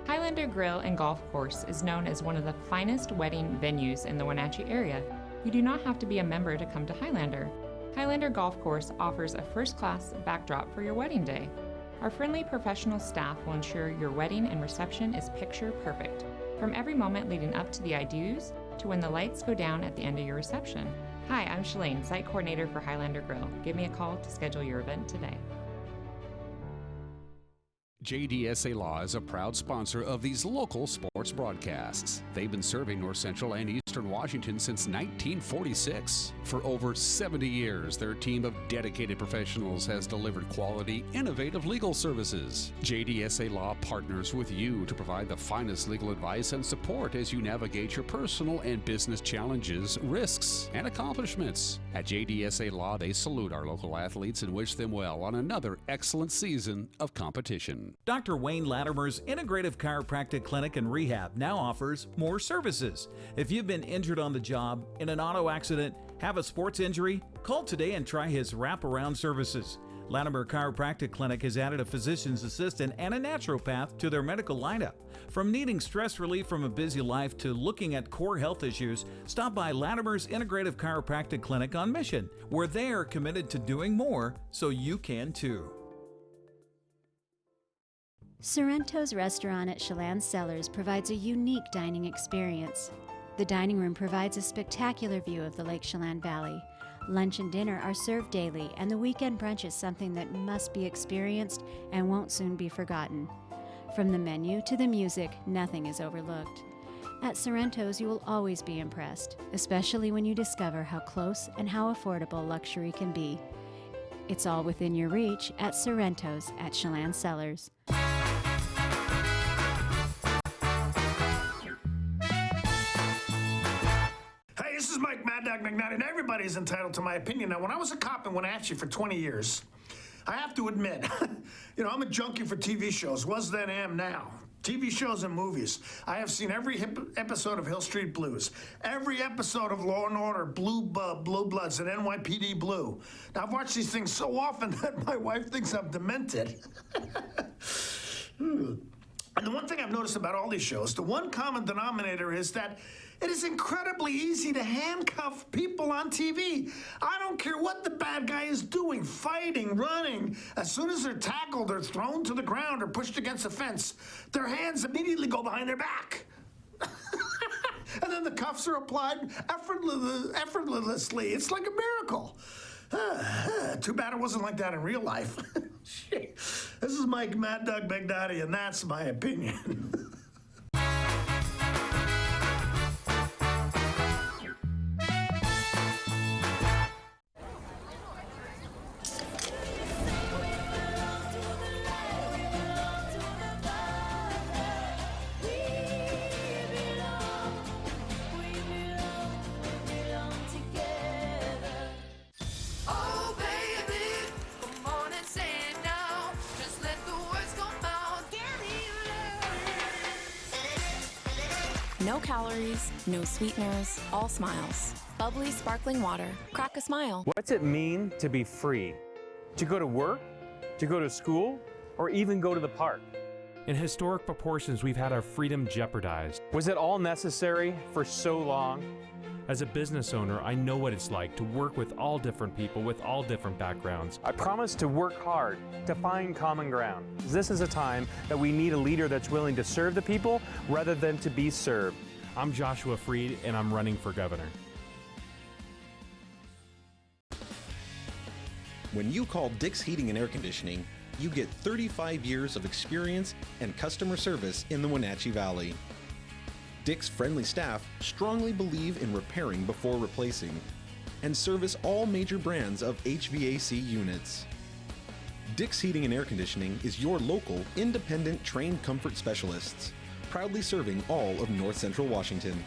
Highlander Grill and Golf Course is known as one of the finest wedding venues in the Wenatchee area. You do not have to be a member to come to Highlander. Highlander Golf Course offers a first-class backdrop for your wedding day. Our friendly professional staff will ensure your wedding and reception is picture perfect, from every moment leading up to the I-dos to when the lights go down at the end of your reception. Hi, I'm Shalane, site coordinator for Highlander Grill. Give me a call to schedule your event today. JDSA Law is a proud sponsor of these local sports broadcasts. They've been serving North Central and Eastern Washington since 1946. For over 70 years, their team of dedicated professionals has delivered quality, innovative legal services. JDSA Law partners with you to provide the finest legal advice and support as you navigate your personal and business challenges, risks, and accomplishments. At JDSA Law, they salute our local athletes and wish them well on another excellent season of competition. Dr. Wayne Latimer's Integrative Chiropractic Clinic and Rehab now offers more services. If you've been injured on the job, in an auto accident, have a sports injury, call today and try his wraparound services. Latimer Chiropractic Clinic has added a physician's assistant and a naturopath to their medical lineup. From needing stress relief from a busy life to looking at core health issues, stop by Latimer's Integrative Chiropractic Clinic on Mission, where they are committed to doing more so you can too. Sorrento's restaurant at Chelan Cellars provides a unique dining experience. The dining room provides a spectacular view of the Lake Chelan Valley. Lunch and dinner are served daily, and the weekend brunch is something that must be experienced and won't soon be forgotten. From the menu to the music, nothing is overlooked. At Sorrento's, you will always be impressed, especially when you discover how close and how affordable luxury can be. It's all within your reach at Sorrento's at Chelan Cellars. this is Mike Mad Dog McNutt, and everybody's entitled to my opinion. Now, when I was a cop in Wenatchee for 20 years, I have to admit, I'm a junkie for TV shows, was then, am now. TV shows and movies. I have seen every episode of Hill Street Blues, every episode of Law and Order, Blue Bloods, and NYPD Blue. Now, I've watched these things so often that my wife thinks I'm demented. And the one thing I've noticed about all these shows, the one common denominator is that it is incredibly easy to handcuff people on TV. I don't care what the bad guy is doing, fighting, running. As soon as they're tackled or thrown to the ground or pushed against a fence, their hands immediately go behind their back. And then the cuffs are applied effortlessly. It's like a miracle. Too bad it wasn't like that in real life. This is Mike Mad Dog McNutt, and that's my opinion. No calories, no sweeteners, all smiles. Bubbly sparkling water. Crack a smile. What's it mean to be free? To go to work? To go to school? Or even go to the park? In historic proportions, we've had our freedom jeopardized. Was it all necessary for so long? As a business owner, I know what it's like to work with all different people with all different backgrounds. I promise to work hard, to find common ground. This is a time that we need a leader that's willing to serve the people rather than to be served. I'm Joshua Freed, and I'm running for governor. When you call Dick's Heating and Air Conditioning, you get 35 years of experience and customer service in the Wenatchee Valley. Dick's friendly staff strongly believe in repairing before replacing and service all major brands of HVAC units. Dick's Heating and Air Conditioning is your local, independent, trained comfort specialists, proudly serving all of North Central Washington.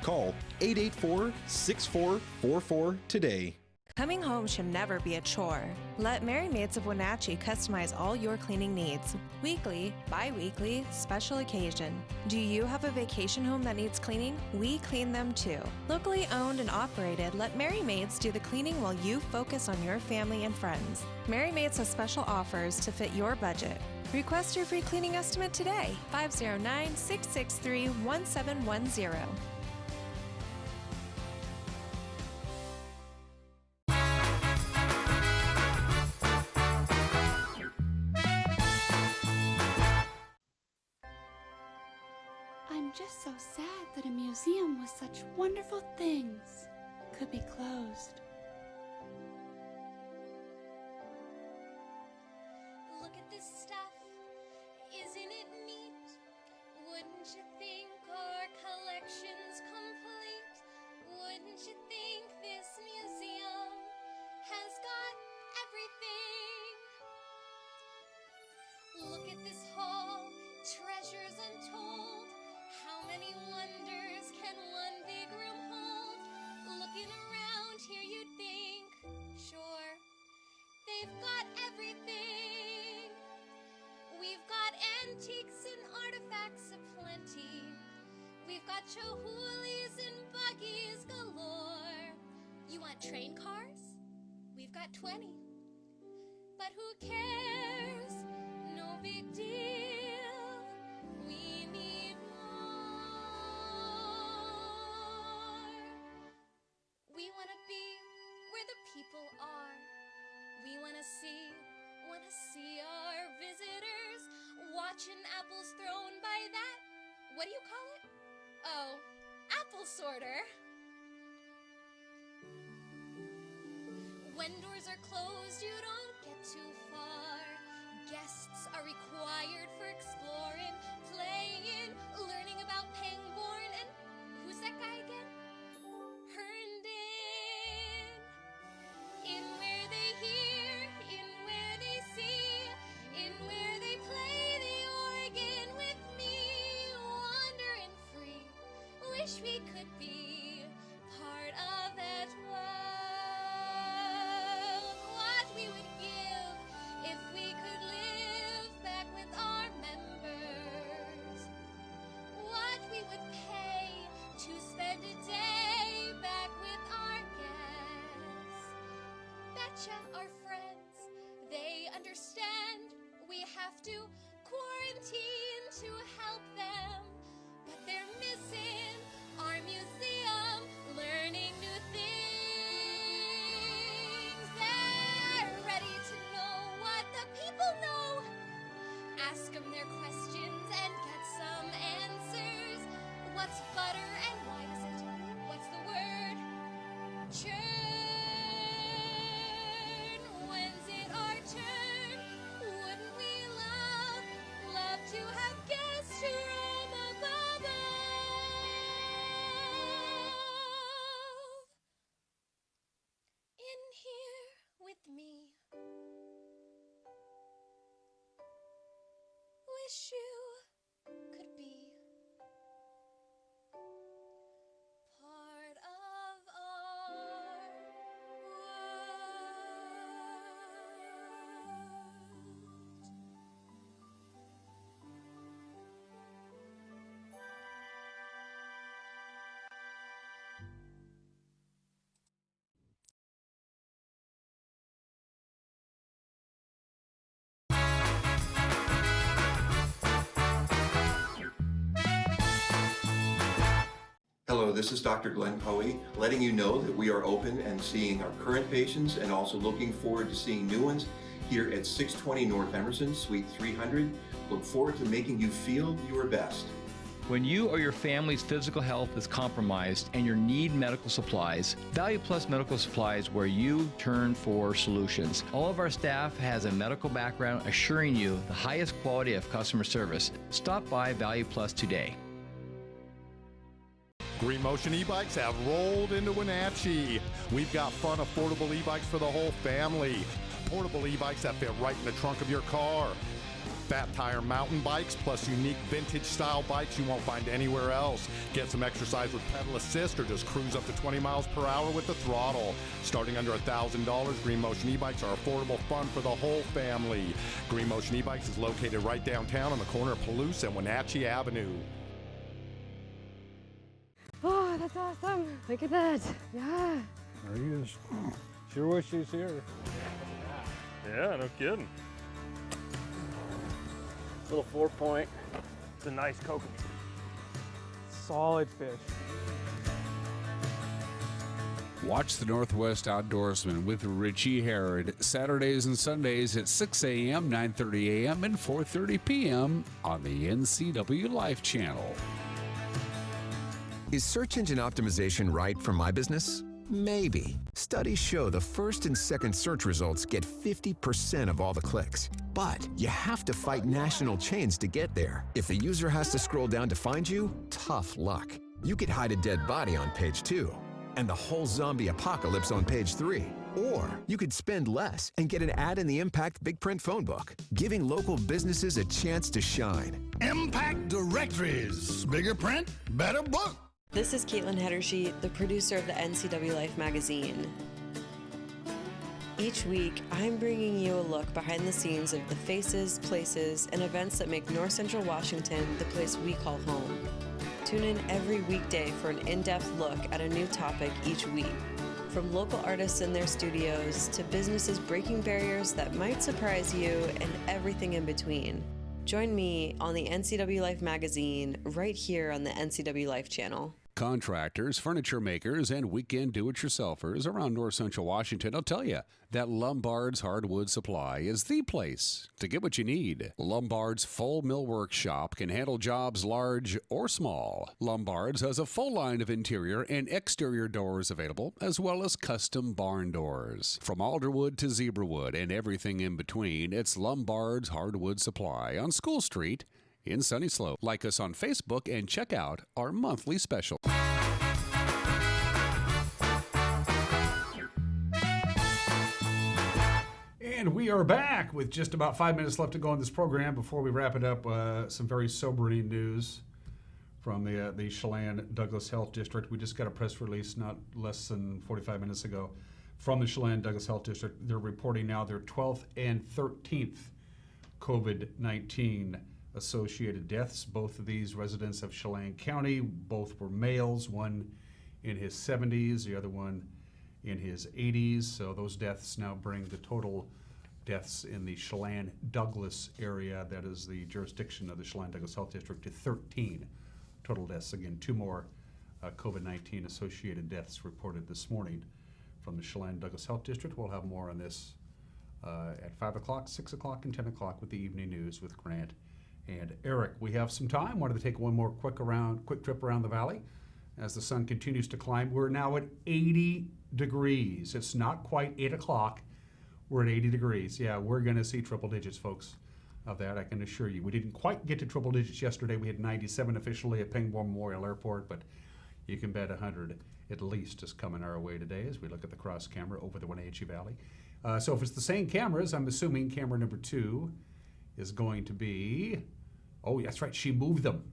Call 884-6444 today. Coming home should never be a chore. Let Merry Maids of Wenatchee customize all your cleaning needs. Weekly, bi-weekly, special occasion. Do you have a vacation home that needs cleaning? We clean them too. Locally owned and operated, let Merry Maids do the cleaning while you focus on your family and friends. Merry Maids has special offers to fit your budget. Request your free cleaning estimate today. 509-663-1710. I'm just so sad that a museum with such wonderful things could be closed. Look at this stuff, isn't it neat? Wouldn't you think our collection's complete? Wouldn't you think this museum has got everything? Look at this hall, treasures untold. How many wonders can one big room hold? Looking around here you'd think, sure, they've got everything. We've got antiques and artifacts aplenty. We've got Chihulies and buggies galore. You want train cars? We've got 20. But who cares? No big deal. We need more. We want to be where the people are. We want to see our visitors watching apples thrown by that, what do you call it? Oh, apple sorter. When doors are closed, you don't get too far. Guests are required for exploring, playing, learning about Pangborn, and who's that guy again? Herndon. In where they hear, in where they see, in where they play the organ with me, wandering free. Wish we could be part of that world. What we would give if we could live back with our members. What we would pay to spend a day back with our guests. Betcha our friends, they understand we have to quarantine to help them, but they're missing our museum, learning new things. They're ready to know what the people know. Ask them their questions and get some answers. What's butter and why is it? What's the word? Churn. When's it our turn? Wouldn't we love to have guests from above? In here with me. Wish you could be part of our Hello, this is Dr. Glenn Poey, letting you know that we are open and seeing our current patients and also looking forward to seeing new ones here at 620 North Emerson, Suite 300. Look forward to making you feel your best. When you or your family's physical health is compromised and you need medical supplies, Value Plus Medical Supply is where you turn for solutions. All of our staff has a medical background, assuring you the highest quality of customer service. Stop by Value Plus today. Green Motion e-bikes have rolled into Wenatchee. We've got fun, affordable e-bikes for the whole family. Portable e-bikes that fit right in the trunk of your car. Fat tire mountain bikes plus unique vintage style bikes you won't find anywhere else. Get some exercise with pedal assist or just cruise up to 20 miles per hour with the throttle. Starting under $1,000, Green Motion e-bikes are affordable fun for the whole family. Green Motion e-bikes is located right downtown on the corner of Palouse and Wenatchee Avenue. Oh, that's awesome. Look at that. Yeah. There he is. Sure wish he was here. Yeah, no kidding. Little 4-point. It's a nice kokanee. Solid fish. Watch the Northwest Outdoorsman with Richie Herod Saturdays and Sundays at 6 a.m., 9:30 a.m., and 4:30 p.m. on the NCW Life channel. Is search engine optimization right for my business? Maybe. Studies show the first and second search results get 50% of all the clicks. But you have to fight national chains to get there. If the user has to scroll down to find you, tough luck. You could hide a dead body on page 2 and the whole zombie apocalypse on page 3. Or you could spend less and get an ad in the Impact Big Print phone book, giving local businesses a chance to shine. Impact Directories. Bigger print, better book. This is Caitlin Hedersheet, the producer of the NCW Life magazine. Each week, I'm bringing you a look behind the scenes of the faces, places, and events that make North Central Washington the place we call home. Tune in every weekday for an in-depth look at a new topic each week. From local artists in their studios to businesses breaking barriers that might surprise you and everything in between. Join me on the NCW Life magazine right here on the NCW Life channel. Contractors, furniture makers, and weekend do-it-yourselfers around North Central Washington will tell you that Lombard's Hardwood Supply is the place to get what you need. Lombard's full millwork shop can handle jobs large or small. Lombard's has a full line of interior and exterior doors available, as well as custom barn doors. From alderwood to zebrawood and everything in between, it's Lombard's Hardwood Supply on School Street in Sunny Slope. Like us on Facebook and check out our monthly special. And we are back with just about 5 minutes left to go in this program before we wrap it up. Some very sobering news from the Chelan Douglas Health District. We just got a press release not less than 45 minutes ago from the Chelan Douglas Health District. They're reporting now their 12th and 13th COVID-19 associated deaths. Both of these residents of Chelan County, both were males, one in his 70s, the other one in his 80s. So those deaths now bring the total deaths in the Chelan Douglas area, that is the jurisdiction of the Chelan Douglas Health District, to 13 total deaths. Again, 2 more COVID-19 associated deaths reported this morning from the Chelan Douglas Health District. We'll have more on this at 5 o'clock, 6 o'clock, and 10 o'clock with the evening news with Grant and Eric. We have some time. Wanted to take one more quick trip around the valley as the sun continues to climb. We're now at 80 degrees. It's not quite 8 o'clock. We're at 80 degrees. Yeah, we're going to see triple digits, folks, of that, I can assure you. We didn't quite get to triple digits yesterday. We had 97 officially at Pingborn Memorial Airport, but you can bet 100 at least is coming our way today as we look at the cross camera over the Wenatchee Valley. So if it's the same cameras, I'm assuming camera number 2 is going to be, oh, that's right, she moved them.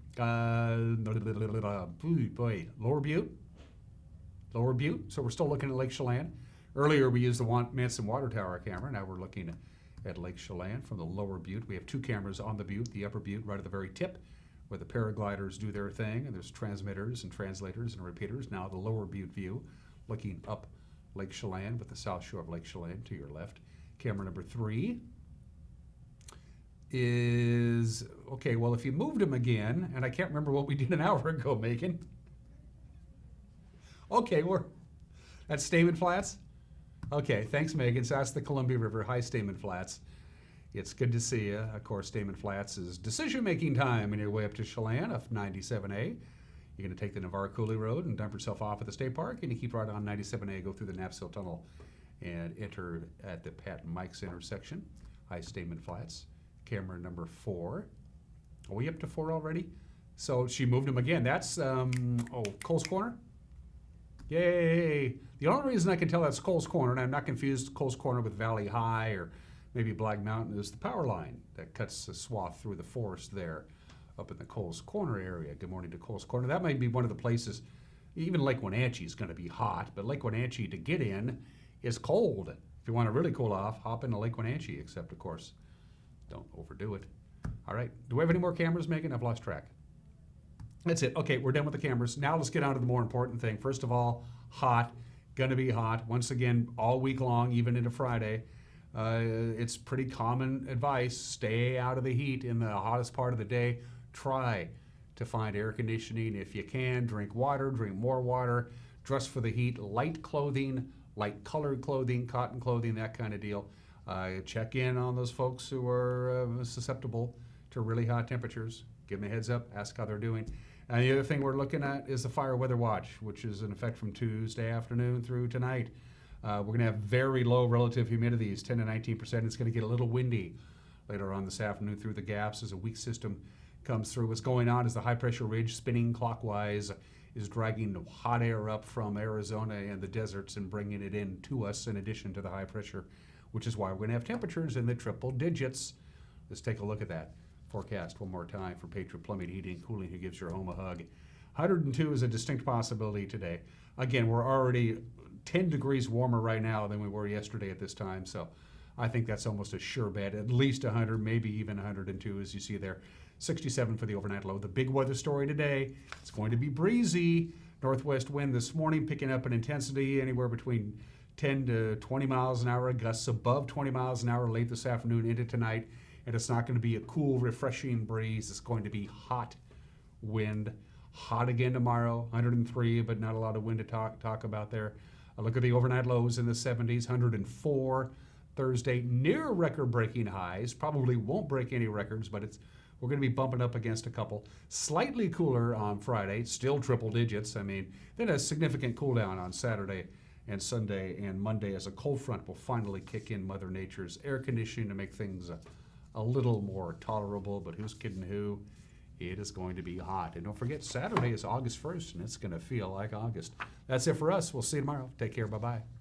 Lower Butte. So we're still looking at Lake Chelan. Earlier we used the Manson Water Tower camera. Now we're looking at Lake Chelan from the Lower Butte. We have 2 cameras on the Butte, the Upper Butte right at the very tip where the paragliders do their thing, and there's transmitters and translators and repeaters. Now the Lower Butte view, looking up Lake Chelan with the south shore of Lake Chelan to your left. Camera number 3 is, okay, well, if you moved them again, and I can't remember what we did an hour ago, Megan. Okay, that's Stamen Flats? Okay, thanks, Megan. So that's the Columbia River. Hi, Stamen Flats. It's good to see you. Of course, Stamen Flats is decision-making time on your way up to Chelan off 97A. You're going to take the Navarre Coulee Road and dump yourself off at the state park, and you keep right on 97A, go through the Knapp's Hill Tunnel, and enter at the Pat and Mike's intersection. Hi, Stamen Flats. Camera number 4. Are we up to 4 already? So she moved them again. That's, Cole's Corner? Yay! The only reason I can tell that's Cole's Corner, and I'm not confused Cole's Corner with Valley High or maybe Black Mountain, is the power line that cuts a swath through the forest there up in the Cole's Corner area. Good morning to Cole's Corner. That might be one of the places, even Lake Wenatchee is going to be hot, but Lake Wenatchee to get in is cold. If you want to really cool off, hop into Lake Wenatchee, except, of course, don't overdo it. All right. Do we have any more cameras, Megan? I've lost track. That's it. Okay, we're done with the cameras. Now let's get on to the more important thing. First of all, hot. Going to be hot. Once again, all week long, even into Friday. It's pretty common advice. Stay out of the heat in the hottest part of the day. Try to find air conditioning if you can. Drink water. Drink more water. Dress for the heat. Light clothing, light colored clothing, cotton clothing, that kind of deal. Check in on those folks who are susceptible to really hot temperatures. Give them a heads up. Ask how they're doing. And the other thing we're looking at is the fire weather watch, which is in effect from Tuesday afternoon through tonight. We're going to have very low relative humidities, 10 to 19%. It's going to get a little windy later on this afternoon through the gaps as a weak system comes through. What's going on is the high pressure ridge spinning clockwise is dragging hot air up from Arizona and the deserts and bringing it in to us in addition to the high pressure, which is why we're going to have temperatures in the triple digits. Let's take a look at that forecast one more time for Patriot Plumbing, Heating, and Cooling, who gives your home a hug. 102 is a distinct possibility today. Again, we're already 10 degrees warmer right now than we were yesterday at this time, so I think that's almost a sure bet. At least 100, maybe even 102, as you see there. 67 for the overnight low. The big weather story today, it's going to be breezy. Northwest wind this morning picking up in intensity anywhere between 10 to 20 miles an hour, gusts above 20 miles an hour late this afternoon into tonight. And it's not going to be a cool, refreshing breeze. It's going to be hot wind. Hot again tomorrow, 103, but not a lot of wind to talk about there. Look at the overnight lows in the 70s, 104 Thursday, near record-breaking highs. Probably won't break any records, but we're going to be bumping up against a couple. Slightly cooler on Friday, still triple digits. I mean, then a significant cool down on Saturday and Sunday and Monday as a cold front will finally kick in Mother Nature's air conditioning to make things a little more tolerable, but who's kidding who? It is going to be hot. And don't forget, Saturday is August 1st, and it's going to feel like August. That's it for us. We'll see you tomorrow. Take care. Bye-bye.